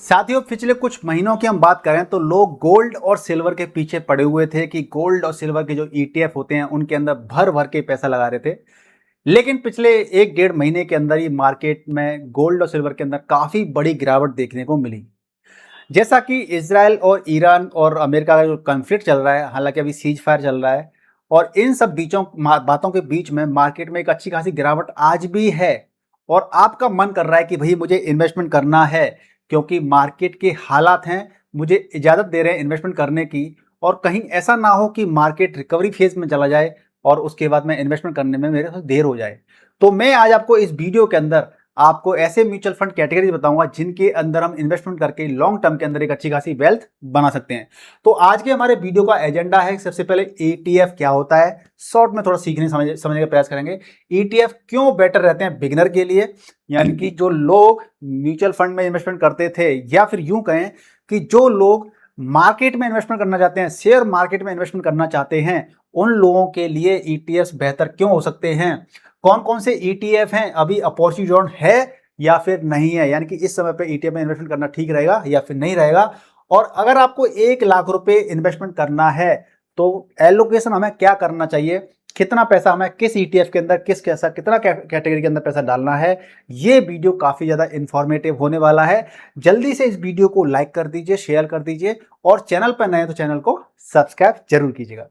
साथियों, पिछले कुछ महीनों की हम बात करें तो लोग गोल्ड और सिल्वर के पीछे पड़े हुए थे कि गोल्ड और सिल्वर के जो ईटीएफ होते हैं उनके अंदर भर भर के पैसा लगा रहे थे। लेकिन पिछले एक डेढ़ महीने के अंदर ही मार्केट में गोल्ड और सिल्वर के अंदर काफी बड़ी गिरावट देखने को मिली। जैसा कि इजराइल और ईरान और अमेरिका का जो कॉन्फ्लिक्ट चल रहा है, हालांकि अभी सीज फायर चल रहा है, और इन सब बातों के बीच में मार्केट में एक अच्छी खासी गिरावट आज भी है। और आपका मन कर रहा है कि भाई मुझे इन्वेस्टमेंट करना है, क्योंकि मार्केट के हालात हैं, मुझे इजाजत दे रहे हैं इन्वेस्टमेंट करने की। और कहीं ऐसा ना हो कि मार्केट रिकवरी फेज में चला जाए और उसके बाद में इन्वेस्टमेंट करने में मेरे से देर हो जाए। तो मैं आज आपको इस वीडियो के अंदर आपको ऐसे म्यूचुअल फंड कैटेगरी बताऊंगा जिनके अंदर हम इन्वेस्टमेंट करके लॉन्ग टर्म के अंदर एक अच्छी खासी वेल्थ बना सकते हैं। तो आज के हमारे वीडियो का एजेंडा है, सबसे पहले ईटीएफ क्या होता है, शॉर्ट में थोड़ा सीखने समझने का प्रयास करेंगे। ईटीएफ क्यों बेटर रहते हैं बिगिनर के लिए, यानी कि जो लोग म्यूचुअल फंड में इन्वेस्टमेंट करते थे, या फिर यूं कहें कि जो लोग मार्केट में इन्वेस्टमेंट करना चाहते हैं, शेयर मार्केट में इन्वेस्टमेंट करना चाहते हैं, उन लोगों के लिए ईटीएफ बेहतर क्यों हो सकते हैं। कौन कौन से ईटीएफ हैं, अभी अपॉर्चुनिटी जोन है या फिर नहीं है, यानी कि इस समय पे ईटीएफ में इन्वेस्टमेंट करना ठीक रहेगा या फिर नहीं रहेगा। और अगर आपको 1 लाख रुपए इन्वेस्टमेंट करना है तो एलोकेशन हमें क्या करना चाहिए, कितना पैसा हमें किस ईटीएफ के अंदर कितना कैटेगरी के अंदर पैसा डालना है। ये वीडियो काफी ज्यादा इंफॉर्मेटिव होने वाला है। जल्दी से इस वीडियो को लाइक कर दीजिए, शेयर कर दीजिए, और चैनल पर नए तो चैनल को सब्सक्राइब जरूर कीजिएगा।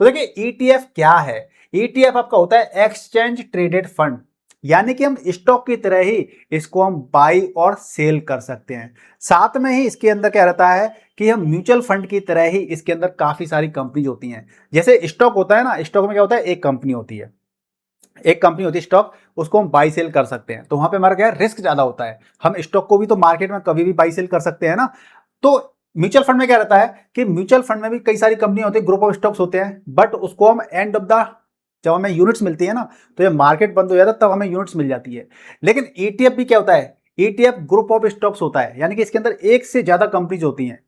तो देखिए ईटीएफ क्या है। ईटीएफ आपका होता है एक्सचेंज ट्रेडेड फंड, यानी कि हम स्टॉक की तरह ही इसको हम बाई और सेल कर सकते हैं। साथ में ही इसके अंदर क्या रहता है कि हम म्यूचुअल फंड की तरह ही इसके अंदर काफी सारी कंपनीज होती हैं। जैसे स्टॉक होता है ना, स्टॉक में क्या होता है, एक कंपनी होती है, एक कंपनी होती है स्टॉक, उसको हम बाई सेल कर सकते हैं। तो वहां पे हमारा क्या है, रिस्क ज्यादा होता है। हम स्टॉक को भी तो मार्केट में कभी भी बाई सेल कर सकते हैं ना। तो म्यूचुअल फंड में क्या रहता है कि म्यूचुअल फंड में भी कई सारी कंपनी होती है, ग्रुप ऑफ स्टॉक्स होते हैं, बट उसको हम एंड ऑफ द, जब हमें यूनिट्स मिलती है ना, तो ये मार्केट बंद हो जाता है तब हमें यूनिट्स मिल जाती है। लेकिन ईटीएफ भी क्या होता है, ईटीएफ ग्रुप ऑफ स्टॉक्स होता है, यानी कि इसके अंदर एक से ज्यादा कंपनीज होती हैं,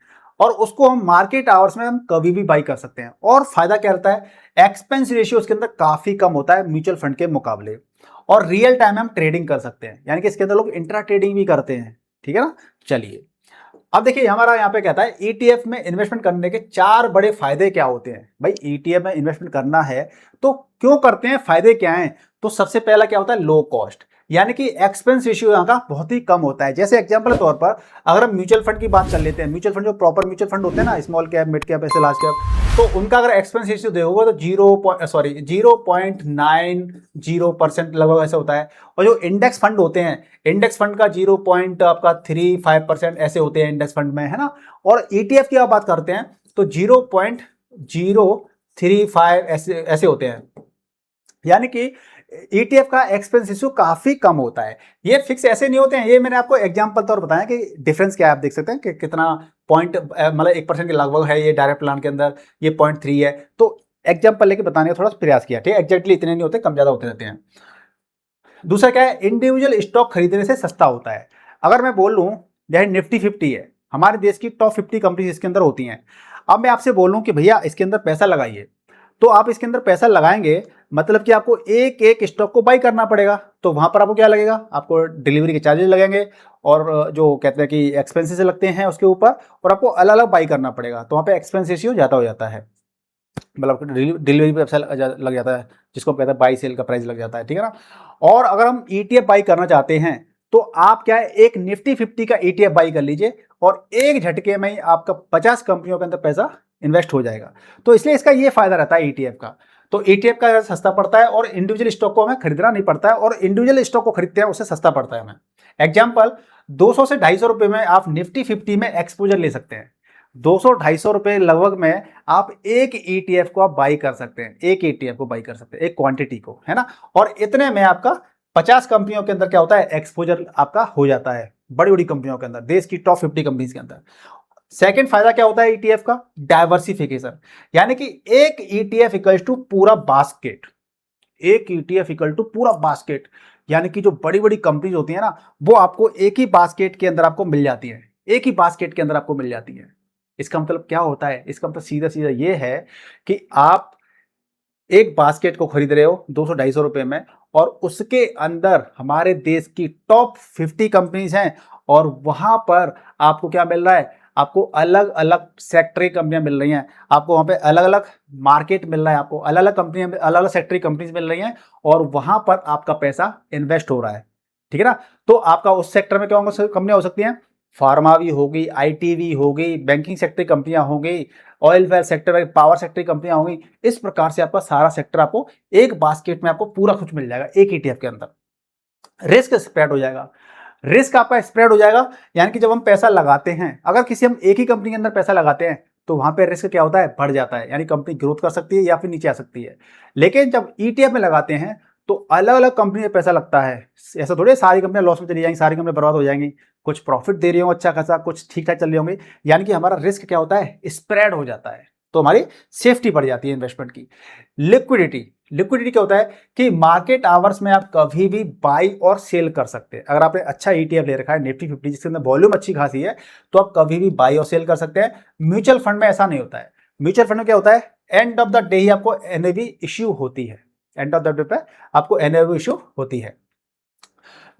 और उसको हम मार्केट आवर्स में हम कभी भी बाई कर सकते हैं। और फायदा क्या रहता है, एक्सपेंस रेशियो उसके अंदर काफी कम होता है म्यूचुअल फंड के मुकाबले, और रियल टाइम में हम ट्रेडिंग कर सकते हैं, यानी कि इसके अंदर लोग इंट्रा ट्रेडिंग भी करते हैं। ठीक है ना। चलिए अब देखिए हमारा यहाँ पे कहता है ईटीएफ में इन्वेस्टमेंट करने के 4 बड़े फायदे क्या होते हैं। भाई ईटीएफ में इन्वेस्टमेंट करना है तो क्यों करते हैं, फायदे क्या हैं। तो सबसे पहला क्या होता है, लो कॉस्ट, यानी कि एक्सपेंस रेशियो यहाँ का बहुत ही कम होता है। जैसे एग्जांपल के तौर पर अगर हम म्यूचुअल फंड की बात कर लेते हैं, म्यूचुअल फंड जो प्रॉपर म्यूचुअल फंड होते हैं ना, स्मॉल कैप, मिड कैप, ऐसे लार्ज कैप, तो उनका अगर एक्सपेंस रेशियो देखोगे तो 0.90% लगभग ऐसा होता है। और जो इंडेक्स फंड होते हैं, इंडेक्स फंड का 0.35% ऐसे होते हैं इंडेक्स फंड में, है ना। और ईटीएफ की आप बात करते हैं तो 0.035 ऐसे होते हैं, यानी कि ईटीएफ का एक्सपेंस रेशियो काफी कम होता है। ये फिक्स ऐसे नहीं होते हैं, ये मैंने आपको एग्जांपल तौर बताया कि डिफरेंस क्या है। आप देख सकते हैं कि कितना पॉइंट, मतलब 1% के लगभग है ये डायरेक्ट प्लान के अंदर, ये 0.3 है। तो एग्जांपल लेके बताने का थोड़ा सा प्रयास किया, ठीक है। एग्जैक्टली इतने नहीं होते, कम ज्यादा होते रहते हैं। दूसरा क्या है, इंडिविजुअल स्टॉक खरीदने से सस्ता होता है। अगर मैं बोल लूं जैसे निफ्टी 50 है, हमारे देश की टॉप 50 कंपनीज इसके अंदर होती हैं। अब मैं आपसे बोलूं कि भैया इसके अंदर पैसा लगाइए, तो आप इसके अंदर पैसा लगाएंगे, मतलब कि आपको एक एक स्टॉक को बाई करना पड़ेगा। तो वहां पर आपको क्या लगेगा, आपको डिलीवरी के चार्जेस लगेंगे, और जो कहते हैं कि एक्सपेंसेस लगते हैं उसके ऊपर, और आपको अलग अलग बाई करना पड़ेगा। तो वहां पे एक्सपेंस रेशियो ज्यादा हो जाता है, मतलब डिलीवरी पे पैसा लग जाता है, जिसको कहते हैं बाई सेल का प्राइस लग जाता है, ठीक है ना। और अगर हम ईटीएफ बाई करना चाहते हैं तो आप क्या है, एक निफ्टी 50 का ईटीएफ बाई कर लीजिए, और एक झटके में ही आपका 50 कंपनियों के अंदर पैसा इन्वेस्ट हो जाएगा। तो इसलिए इसका ये फायदा रहता है ईटीएफ का। तो ईटीएफ का सस्ता पड़ता है, और इंडिविजुअल स्टॉक को हमें खरीदना नहीं पड़ता है, और इंडिविजुअल स्टॉक को खरीदते हैं उससे सस्ता पड़ता है हमें। एग्जाम्पल, 200 से 250 रुपए में आप निफ्टी 50 में एक्सपोजर ले सकते हैं। 200-250 रुपए लगभग में आप एक ईटीएफ को आप बाई कर सकते हैं, एक ईटीएफ को बाई कर सकते हैं, एक क्वांटिटी को, है ना। और इतने में आपका 50 कंपनियों के अंदर क्या होता है, एक्सपोजर आपका हो जाता है, बड़ी बड़ी कंपनियों के अंदर, देश की टॉप 50 कंपनीज के अंदर। सेकंड फायदा क्या होता है ईटीएफ का, डाइवर्सिफिकेशन, यानी कि एक ईटीएफ इक्वल टू पूरा बास्केट, एक ईटीएफ इक्वल टू पूरा बास्केट, यानी कि जो बड़ी बड़ी कंपनीज होती है ना, वो आपको एक ही बास्केट के अंदर आपको मिल जाती है, एक ही बास्केट के अंदर आपको मिल जाती है। इसका मतलब क्या होता है, इसका मतलब सीधा सीधा ये है कि आप एक बास्केट को खरीद रहे हो 200-250 रुपए में, और उसके अंदर हमारे देश की टॉप 50 कंपनीज हैं, और वहां पर आपको क्या मिल रहा है, आपको अलग अलग सेक्टरी कंपनियां मिल रही हैं, आपको वहां पे अलग अलग मार्केट मिल रहा है, आपको अलग अलग कंपनियां, अलग अलग सेक्टरी कंपनीज मिल रही हैं, और वहां पर आपका पैसा इन्वेस्ट हो रहा है। ठीक है ना। तो आपका उस सेक्टर में क्या कंपनियां हो सकती हैं, फार्मा भी होगी, आईटी भी होगी, बैंकिंग सेक्टर कंपनियां होंगी, oil well sector, power sector कंपनियां होंगी। इस प्रकार से आपका सारा सेक्टर आपको एक बास्केट में आपको पूरा कुछ मिल जाएगा एक ईटीएफ के अंदर। रिस्क स्प्रेड हो जाएगा, रिस्क आपका स्प्रेड हो जाएगा। यानी कि जब हम पैसा लगाते हैं, अगर किसी हम एक ही कंपनी के अंदर पैसा लगाते हैं, तो वहां पे रिस्क क्या होता है, बढ़ जाता है, यानी कंपनी ग्रोथ कर सकती है या फिर नीचे आ सकती है। लेकिन जब ईटीएफ में लगाते हैं तो अलग अलग कंपनी में पैसा लगता है। ऐसा थोड़ी सारी कंपनियां लॉस में चली जाएंगी, सारी कंपनियां बर्बाद हो जाएंगी, कुछ प्रॉफिट दे रही होंगे अच्छा खासा, कुछ ठीक ठाक चल रही होंगी। यानी कि हमारा रिस्क क्या होता है, स्प्रेड हो जाता है, तो हमारी सेफ्टी बढ़ जाती है इन्वेस्टमेंट की। लिक्विडिटी, लिक्विडिटी क्या होता है कि मार्केट आवर्स में आप कभी भी बाई और सेल कर सकते हैं। अगर आपने अच्छा ईटीएफ ले रखा है निफ्टी 50 जिसके अंदर वॉल्यूम अच्छी खासी है, तो आप कभी भी बाई और सेल कर सकते हैं। म्यूचुअल फंड में ऐसा नहीं होता है। म्यूचुअल फंड में क्या होता है, एंड ऑफ द डे ही आपको एनएवी इश्यू होती है, एंड ऑफ द डे पे आपको एनएवी इश्यू होती है।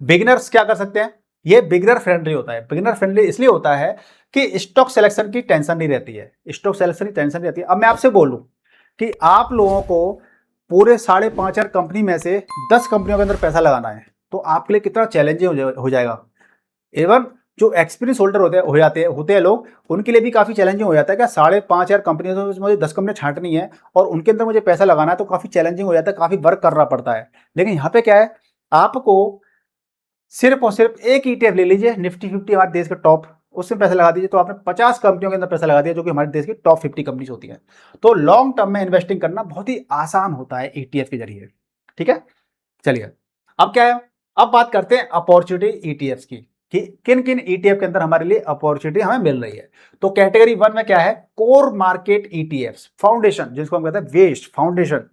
बिगिनर्स क्या कर सकते हैं, ये बिगिनर फ्रेंडली होता है। बिगिनर फ्रेंडली इसलिए होता है कि स्टॉक सिलेक्शन की टेंशन नहीं रहती है, स्टॉक सिलेक्शन की टेंशन नहीं रहती है। अब मैं आपसे बोलूं कि आप लोगों को पूरे 5,500 कंपनी में से 10 कंपनियों के अंदर पैसा लगाना है, तो आपके लिए कितना चैलेंजिंग हो जाएगा। एवं जो एक्सपीरियंस होल्डर होते हैं लोग, उनके लिए भी काफी चैलेंजिंग हो जाता है। क्या 5,500 कंपनियों से मुझे 10 कंपनियां छांटनी है और उनके अंदर मुझे पैसा लगाना है, तो काफी चैलेंजिंग हो जाता है, काफी वर्क करना पड़ता है। लेकिन यहाँ पे क्या है, आपको सिर्फ और सिर्फ एक ईटीएफ ले लीजिए, निफ्टी 50 हमारे देश के टॉप, उसमें पैसा लगा दीजिए, तो आपने 50 कंपनियों के अंदर पैसा लगा दिया जो कि हमारे देश की टॉप 50 कंपनीज होती हैं। तो लॉन्ग टर्म में इन्वेस्टिंग करना बहुत ही आसान होता है ईटीएफ के जरिए। ठीक है, चलिए अब क्या है, अब बात करते हैं अपॉर्चुनिटी ईटीएफ की, कि किन किन ईटीएफ के अंदर हमारे लिए अपॉर्चुनिटी हमें मिल रही है। तो कैटेगरी 1 में क्या है, कोर मार्केट ईटीएफ, फाउंडेशन, जिसको हम कहते हैं वेस्ट फाउंडेशन।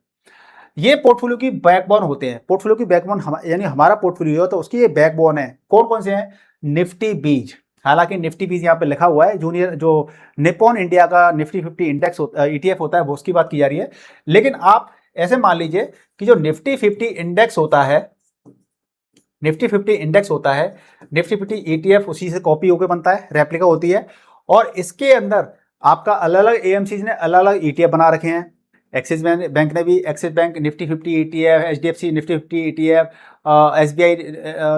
ये पोर्टफोलियो की बैकबोन होते हैं। पोर्टफोलियो की बैकबोन यानी हमारा पोर्टफोलियो, तो उसकी ये बैकबोन है। कौन कौन से हैं, निफ्टी बीज, हालांकि निफ्टी बीज यहाँ पे लिखा हुआ है, जूनियर जो निप्पॉन इंडिया का निफ्टी 50 इंडेक्स ईटीएफ होता है, वो उसकी बात की जा रही है। लेकिन आप ऐसे मान लीजिए कि जो निफ्टी 50 इंडेक्स होता है, निफ्टी 50 इंडेक्स होता है, निफ्टी 50 ईटीएफ उसी से कॉपी होकर बनता है, रेप्लिका होती है, और इसके अंदर आपका अलग अलग एएमसीज ने अलग अलग ईटीएफ बना रखे हैं। एक्सिस बैंक ने भी axis bank Nifty 50 ETF, HDFC Nifty 50 ETF, SBI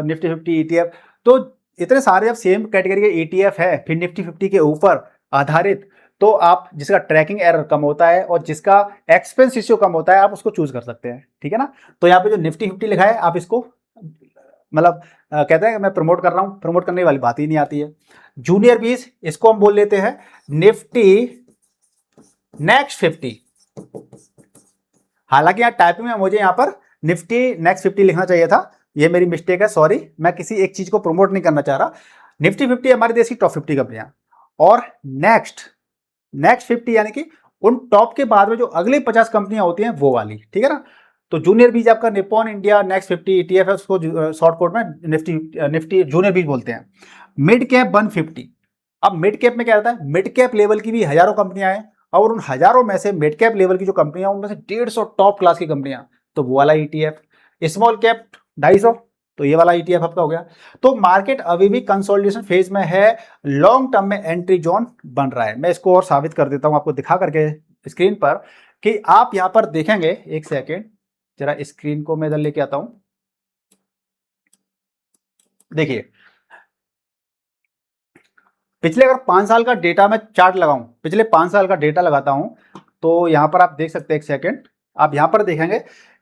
Nifty 50 ETF. तो इतने सारे जब सेम कैटेगरी के ईटीएफ है फिर निफ्टी 50 के ऊपर आधारित, तो आप जिसका ट्रैकिंग एरर कम होता है और जिसका एक्सपेंस रेशियो कम होता है, आप उसको चूज कर सकते हैं। ठीक है ना। तो यहाँ पे जो निफ्टी 50 लिखा है, आप इसको मतलब कहते हैं कि मैं प्रमोट कर रहा हूं, प्रमोट करने वाली बात ही नहीं आती है। जूनियर बीज, इसको हम बोल लेते हैं निफ्टी नेक्स्ट 50। हालांकि यहाँ टाइपिंग में मुझे यहाँ पर निफ्टी नेक्स्ट 50 लिखना चाहिए था, ये मेरी मिस्टेक है, सॉरी। मैं किसी एक चीज को प्रमोट नहीं करना चाह रहा। निफ्टी 50 हमारे देश की टॉप 50 कंपनियां, और नेक्स्ट 50 यानी कि उन टॉप के बाद में जो अगली 50 कंपनियां होती हैं वो वाली। ठीक है ना। तो जूनियर बीज आपका निप्पॉन इंडिया नेक्स्ट 50 ईटीएफ है, उसको शॉर्ट कोड में निफ्टी जूनियर बीज बोलते हैं। Mid cap 150। अब मिड कैप में क्या रहता है, मिड कैप लेवल की भी हजारों कंपनियां हैं, और उन हजारों में से मिड कैप लेवल की जो कंपनियां उनमें से 150 टॉप क्लास की कंपनियां, तो वो वाला ईटीएफ। स्मॉल कैप 250, तो ये वाला ईटीएफ आपका हो गया। तो मार्केट अभी भी कंसोलिडेशन फेज में है, लॉन्ग टर्म में एंट्री जोन बन रहा है। मैं इसको और साबित कर देता हूं आपको दिखा करके स्क्रीन पर, कि आप यहां पर देखेंगे, एक सेकेंड जरा स्क्रीन को मैं इधर लेके आता हूं। देखिए पिछले अगर 5 साल का डेटा मैं चार्ट लगाऊं, पिछले 5 साल का डेटा लगाता हूं, तो यहां पर आप देख सकते हैं, एक सेकेंड, आप यहां पर देखेंगे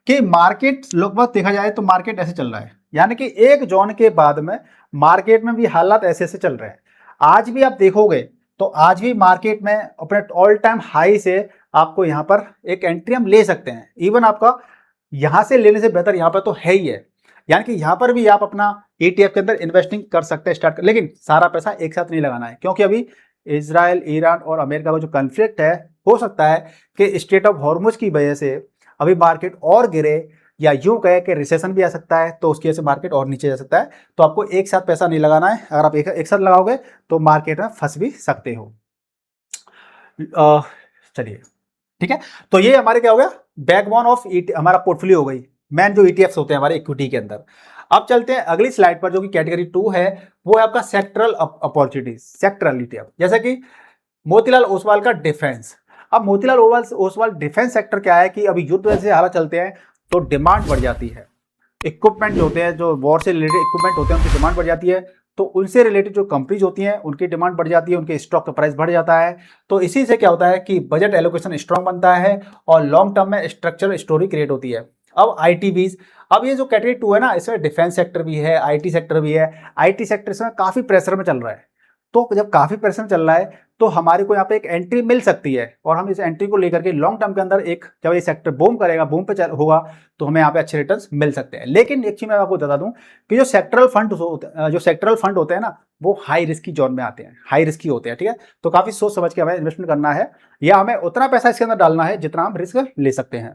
कि मार्केट लगभग देखा जाए तो मार्केट ऐसे चल रहा है, यानी कि एक जोन के बाद में मार्केट में भी हालात ऐसे ऐसे चल रहे हैं। आज भी आप देखोगे तो आज भी मार्केट में अपने ऑल टाइम हाई से आपको यहां पर एक एंट्री हम ले सकते हैं। इवन आपका यहां से लेने से बेहतर यहां पर तो है ही है, यानी कि यहां पर भी आप अपना ईटीएफ के अंदर इन्वेस्टिंग कर सकते हैं, स्टार्ट कर। लेकिन सारा पैसा एक साथ नहीं लगाना है, क्योंकि अभी इजराइल, ईरान और अमेरिका का जो कॉन्फ्लिक्ट है, हो सकता है कि स्ट्रेट ऑफ हॉर्मुज की वजह से अभी मार्केट और गिरे, या यूं कहे कि रिसेशन भी आ सकता है, तो उसकी वजह से मार्केट और नीचे जा सकता है। तो आपको एक साथ पैसा नहीं लगाना है। अगर आप एक साथ लगाओगे तो मार्केट में फंस भी सकते हो। चलिए ठीक है, तो ये हमारे क्या हो गया, बैकबोन ऑफ हमारा पोर्टफोलियो हो गई, मेन जो ईटीएफ्स होते हैं हमारे इक्विटी के अंदर। अब चलते हैं अगली स्लाइड पर, जो कि कैटेगरी 2 है, वो है आपका सेक्टरल अपॉर्चुनिटीज, सेक्टरल ईटीएफ, जैसे कि मोतीलाल ओसवाल का डिफेंस। अब मोतीलाल ओसवाल डिफेंस सेक्टर क्या है कि अभी युद्ध जैसे हालात चलते हैं तो डिमांड बढ़ जाती है, इक्विपमेंट जो होते हैं, जो वॉर से रिलेटेड इक्विपमेंट होते हैं, उनकी डिमांड बढ़ जाती है, तो उनसे रिलेटेड जो कंपनीज होती हैं उनकी डिमांड बढ़ जाती है, उनके स्टॉक का प्राइस बढ़ जाता है। तो इसी से क्या होता है कि बजट एलोकेशन स्ट्रांग बनता है और लॉन्ग टर्म में स्ट्रक्चरल स्टोरी क्रिएट होती है। अब आईटीबीज, अब ये जो कैटेगरी 2 है ना, इसमें डिफेंस सेक्टर भी है, आईटी सेक्टर भी है। आईटी सेक्टर इसमें काफी प्रेशर में चल रहा है, तो जब काफी प्रेशर में चल रहा है तो हमारे को यहाँ पे एक एंट्री मिल सकती है, और हम इस एंट्री को लेकर के लॉन्ग टर्म के अंदर एक, जब ये सेक्टर बूम करेगा, बूम पे होगा, तो हमें यहाँ पे अच्छे रिटर्न्स मिल सकते हैं। लेकिन एक चीज मैं आपको बता दूं कि जो सेक्टरल फंड होते हैं ना, वो हाई रिस्की जोन में आते हैं, हाई रिस्की होते हैं। ठीक है, तो काफी सोच समझ के हमें इन्वेस्टमेंट करना है, या हमें उतना पैसा इसके अंदर डालना है जितना हम रिस्क ले सकते हैं।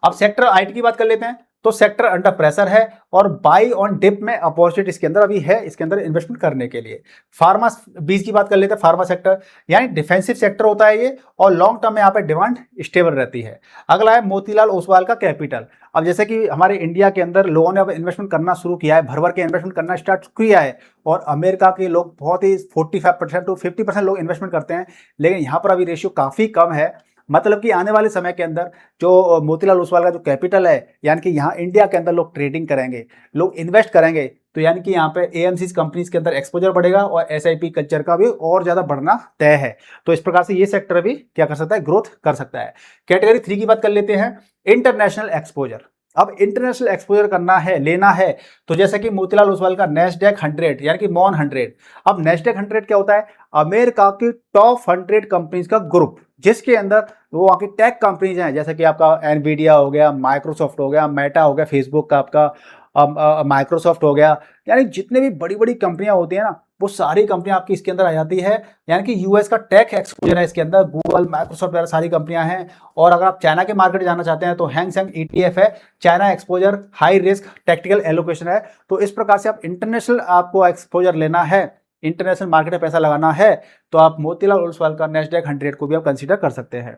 अब सेक्टर आईटी की बात कर लेते हैं, तो सेक्टर अंडर प्रेशर है और बाई ऑन डिप में अपॉर्चुनिटी इसके अंदर अभी है, इसके अंदर इन्वेस्टमेंट करने के लिए। फार्मा बीज की बात कर लेते हैं, फार्मा सेक्टर यानी डिफेंसिव सेक्टर होता है ये, और लॉन्ग टर्म में यहाँ पे डिमांड स्टेबल रहती है। अगला है मोतीलाल ओसवाल का कैपिटल। अब जैसे कि हमारे इंडिया के अंदर लोगों ने अब इन्वेस्टमेंट करना शुरू किया है, भर भर के इन्वेस्टमेंट करना स्टार्ट किया है, और अमेरिका के लोग बहुत ही 45% टू 50% लोग इन्वेस्टमेंट करते हैं, लेकिन यहाँ पर अभी रेशियो काफी कम है। मतलब कि आने वाले समय के अंदर जो मोतीलाल ओसवाल का जो कैपिटल है, यानी कि यहाँ इंडिया के अंदर लोग ट्रेडिंग करेंगे, लोग इन्वेस्ट करेंगे, तो यानी कि यहाँ पे एएमसी कंपनीज के अंदर एक्सपोजर बढ़ेगा और एसआईपी कल्चर का भी और ज्यादा बढ़ना तय है। तो इस प्रकार से ये सेक्टर भी क्या कर सकता है, ग्रोथ कर सकता है। कैटेगरी 3 की बात कर लेते हैं, इंटरनेशनल एक्सपोजर। अब इंटरनेशनल एक्सपोजर करना है, लेना है, तो जैसे कि मोतीलाल ओसवाल का नेस्डेक 100 यानी कि मॉन 100। अब नेस्डेक 100 क्या होता है, अमेरिका की टॉप 100 कंपनीज का ग्रुप, जिसके अंदर वो वहाँ की टेक कंपनीज हैं, जैसे कि आपका एनवीडिया हो गया, माइक्रोसॉफ्ट हो गया, मेटा हो गया, फेसबुक का आपका माइक्रोसॉफ्ट हो गया, यानी जितने भी बड़ी बड़ी कंपनियां होती हैं ना, वो सारी कंपनियां आपकी इसके अंदर आ जाती है। यानी कि यूएस का टेक एक्सपोजर है इसके अंदर, गूगल, माइक्रोसॉफ्ट वगैरह सारी कंपनियां हैं। और अगर आप चाइना के मार्केट जाना चाहते हैं तो हैंग सेंग ईटीएफ है, China exposure, high risk tactical allocation है। तो इस प्रकार से आप इंटरनेशनल आपको एक्सपोजर लेना है, इंटरनेशनल मार्केट में पैसा लगाना है, तो आप मोतीलाल ओसवाल का नेस्डेक 100 को भी आप कंसीडर कर सकते हैं।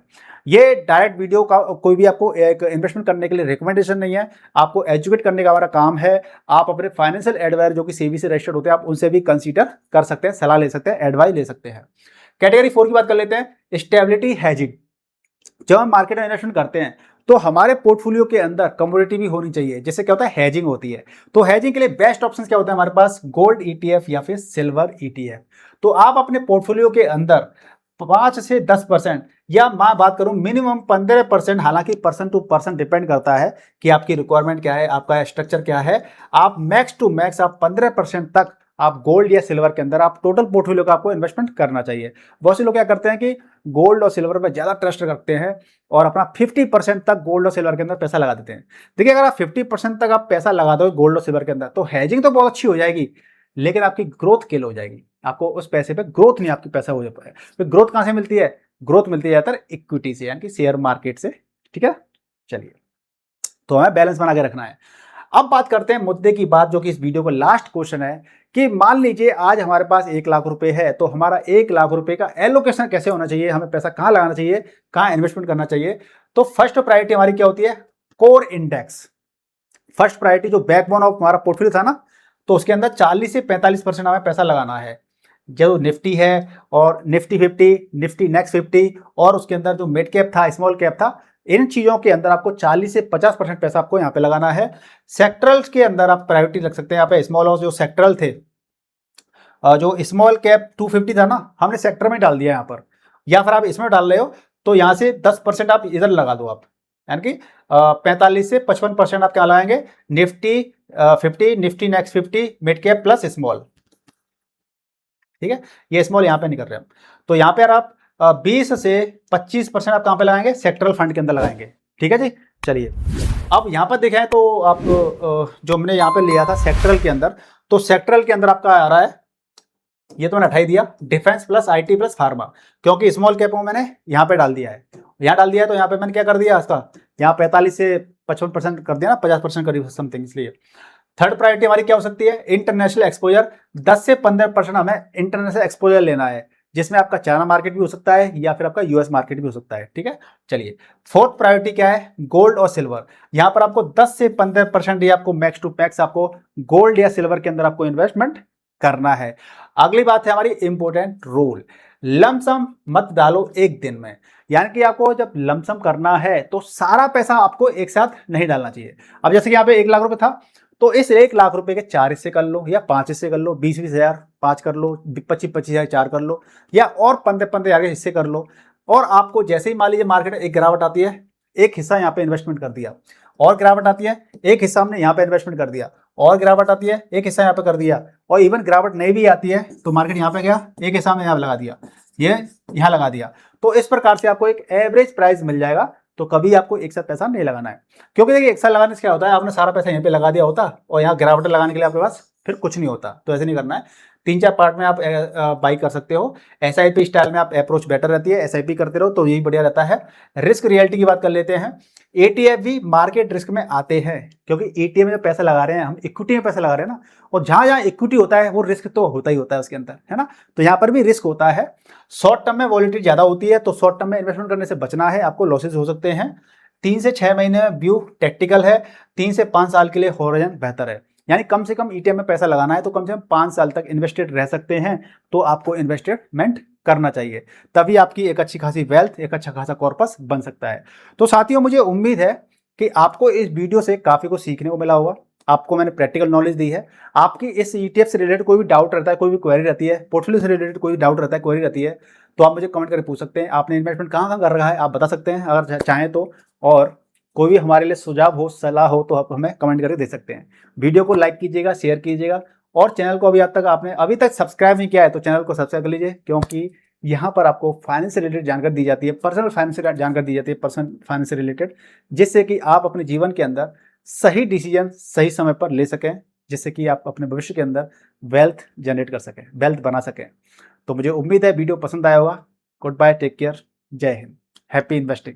ये डायरेक्ट वीडियो का कोई भी आपको एक इन्वेस्टमेंट करने के लिए रिकमेंडेशन नहीं है, आपको एजुकेट करने का हमारा काम है। आप अपने फाइनेंशियल एडवाइजर जो कि सेबी से रजिस्टर्ड होते हैं, आप उनसे भी कंसीडर कर सकते हैं, सलाह ले सकते हैं, एडवाइस ले सकते हैं। कैटेगरी 4 की बात कर लेते हैं, स्टेबिलिटी हेजिंग। जब हम मार्केट में इन्वेस्टमेंट करते हैं तो हमारे पोर्टफोलियो के अंदर कमोडिटी भी होनी चाहिए, जिससे क्या होता है, हेजिंग होती है। तो हेजिंग के लिए बेस्ट ऑप्शन क्या होता है हमारे पास, गोल्ड ईटीएफ या फिर सिल्वर ईटीएफ। तो आप अपने पोर्टफोलियो के अंदर 5 से 10%, या मैं बात करूं मिनिमम 15%, हालांकि पर्सन टू पर्सन डिपेंड करता है कि आपकी रिक्वायरमेंट क्या है, आपका स्ट्रक्चर क्या है, आप मैक्स टू मैक्स आप 15% तक आप गोल्ड या सिल्वर के अंदर आप टोटल पोर्टफोलियो का आपको इन्वेस्टमेंट करना चाहिए। बहुत से लोग क्या करते हैं कि गोल्ड और सिल्वर पर ज्यादा ट्रस्ट रखते हैं और अपना 50% तक गोल्ड और सिल्वर के अंदर पैसा लगा देते हैं। देखिए, अगर आप 50% तक आप पैसा लगा दो गोल्ड और सिल्वर के अंदर, तो हेजिंग तो बहुत अच्छी हो जाएगी, लेकिन आपकी ग्रोथ किल हो जाएगी, आपको उस पैसे पे ग्रोथ नहीं, आपकी पैसा हो जाता है। तो ग्रोथ कहां से मिलती है, ग्रोथ मिलती है ज्यादातर इक्विटी से, यानी कि शेयर मार्केट से। ठीक है, चलिए, तो हमें बैलेंस बना के रखना है। अब बात करते हैं मुद्दे की बात, जो कि इस वीडियो का लास्ट क्वेश्चन है, कि मान लीजिए आज हमारे पास 1 लाख रुपए है, तो हमारा 1 लाख रुपए का एलोकेशन कैसे होना चाहिए, हमें पैसा कहां लगाना चाहिए, कहां इन्वेस्टमेंट करना चाहिए। तो फर्स्ट प्रायोरिटी हमारी क्या होती है, कोर इंडेक्स। फर्स्ट प्रायोरिटी जो बैकबोन ऑफ हमारा पोर्टफोलियो था ना, तो उसके अंदर 40 से 45% हमें पैसा लगाना है। जो निफ्टी है और निफ्टी 50, निफ्टी नेक्स्ट 50, और उसके अंदर जो मिड कैप था, स्मॉल कैप था, इन चीजों के अंदर आपको 40 से 50% पैसा आपको यहाँ पे लगाना है। सेक्टरल्स के अंदर आप प्रायोरिटी रख सकते हैं, यहाँ पे स्मॉल और जो सेक्टरल थे, जो स्मॉल कैप 250 था ना, हमने सेक्टर में डाल दिया यहाँ पर, या फिर आप इसमें डाल रहे हो तो यहाँ से 10% आप इधर लगा दो आप, यानी कि 45 से 55% आप क्या लगाएंगे, Nifty 50, Nifty next 50, mid cap plus small. ठीक है, ये स्मॉल यहाँ पे नहीं कर रहे हम, तो यहाँ पे आप 20 से 25% आप कहाँ पे लगाएंगे, सेक्टरल फंड के अंदर लगाएंगे। ठीक है जी, चलिए अब यहाँ पर देखें तो आप जो हमने यहाँ पे लिया था सेक्टरल के अंदर, तो सेक्टरल के अंदर आपका आ रहा है, ये तो मैंने हटा ही दिया, defence plus IT plus pharma, क्योंकि स्मॉल कैप को मैंने यहाँ पे डाल दिया है, यहाँ डाल दिया है, तो यहाँ पे मैंने क्या कर दिया, इसका यहाँ 45 से 55% कर दिया ना, 50% करीब समथिंग। इसलिए थर्ड प्रायोरिटी हमारी क्या हो सकती है, इंटरनेशनल एक्सपोजर। 10 से 15% हमें इंटरनेशनल एक्सपोजर लेना है। जिसमें आपका चाइना मार्केट भी हो सकता है या फिर आपका यूएस मार्केट भी हो सकता है। ठीक है, चलिए फोर्थ प्रायोरिटी क्या है, गोल्ड और सिल्वर। यहां पर आपको 10 से 15% या आपको मैक्स टू मैक्स आपको गोल्ड या सिल्वर के अंदर आपको इन्वेस्टमेंट करना है। अगली बात है हमारी इंपॉर्टेंट रूल, लमसम मत डालो एक दिन में। यानी कि आपको जब लमसम करना है तो सारा पैसा आपको एक साथ नहीं डालना चाहिए। अब जैसे कि यहाँ पे 1 लाख रुपए था, तो इस 1 लाख रुपए के 4 हिस्से कर लो या 5 हिस्से कर लो, 20-20 हजार 5 कर लो, 25-25 हजार 4 कर लो, या और 15-15 हजार के हिस्से कर लो। और आपको जैसे ही मान लीजिए मार्केट में एक गिरावट आती है, एक हिस्सा यहाँ पे इन्वेस्टमेंट कर दिया, और गिरावट आती है एक हिस्सा हमने यहाँ पे इन्वेस्टमेंट कर दिया, और गिरावट आती है एक हिस्सा यहाँ पे कर दिया, और इवन गिरावट नहीं भी आती है तो मार्केट यहाँ पे गया, एक हिस्सा हमने यहाँ पे लगा दिया, ये यहाँ लगा दिया। तो इस प्रकार से आपको एक एवरेज प्राइस मिल जाएगा। तो कभी आपको एक साथ पैसा नहीं लगाना है, क्योंकि देखिए एक साथ लगाने से क्या होता है, आपने सारा पैसा यहाँ पे लगा दिया होता और यहाँ गिरावट लगाने के लिए आपके पास फिर कुछ नहीं होता। तो ऐसे नहीं करना है, 3-4 पार्ट में आप बाई कर सकते हो। एसआईपी स्टाइल में आप अप्रोच बेटर रहती है, एसआईपी करते रहो तो यही बढ़िया रहता है। रिस्क रियलिटी की बात कर लेते हैं। एटीएफ भी मार्केट रिस्क में आते हैं, क्योंकि एटीएफ में पैसा लगा रहे हैं हम, इक्विटी में पैसा लगा रहे हैं ना, और जहां जहां इक्विटी होता है वो रिस्क तो होता ही होता है उसके अंदर, है ना। तो यहाँ पर भी रिस्क होता है। शॉर्ट टर्म में वॉलिटिलिटी ज्यादा होती है, तो शॉर्ट टर्म में इन्वेस्टमेंट करने से बचना है, आपको लॉसेज हो सकते हैं। 3 से 6 महीने में व्यू टेक्टिकल है, 3 से 5 साल के लिए होराइजन बेहतर है। यानी कम से कम ईटीएफ में पैसा लगाना है तो कम से कम 5 साल तक इन्वेस्टेड रह सकते हैं, तो आपको इन्वेस्टमेंट करना चाहिए, तभी आपकी एक अच्छी खासी वेल्थ, एक अच्छा खासा कॉर्पस बन सकता है। तो साथियों, मुझे उम्मीद है कि आपको इस वीडियो से काफी कुछ सीखने को मिला होगा। आपको मैंने प्रैक्टिकल नॉलेज दी है। आपकी इस ईटीएफ से रिलेटेड कोई भी डाउट रहता है, कोई भी क्वेरी रहती है, पोर्टफोलियो से रिलेटेड कोई डाउट रहता है, क्वेरी रहती है, तो आप मुझे कमेंट करके पूछ सकते हैं। आपने इन्वेस्टमेंट कहाँ कहाँ कर रखा है आप बता सकते हैं अगर चाहें तो, और कोई भी हमारे लिए सुझाव हो, सलाह हो, तो आप हमें कमेंट करके दे सकते हैं। वीडियो को लाइक कीजिएगा, शेयर कीजिएगा, और चैनल को अभी तक सब्सक्राइब नहीं किया है तो चैनल को सब्सक्राइब कर लीजिए, क्योंकि यहाँ पर आपको फाइनेंस से रिलेटेड जानकारी दी जाती है, पर्सनल फाइनेंस से जानकारी दी जाती है, पर्सनल फाइनेंस से रिलेटेड, जिससे कि आप अपने जीवन के अंदर सही डिसीजन सही समय पर ले सकें, जिससे कि आप अपने भविष्य के अंदर वेल्थ जनरेट कर सकें, वेल्थ बना सकें। तो मुझे उम्मीद है वीडियो पसंद आया होगा। गुड बाय, टेक केयर, जय हिंद, हैप्पी इन्वेस्टिंग।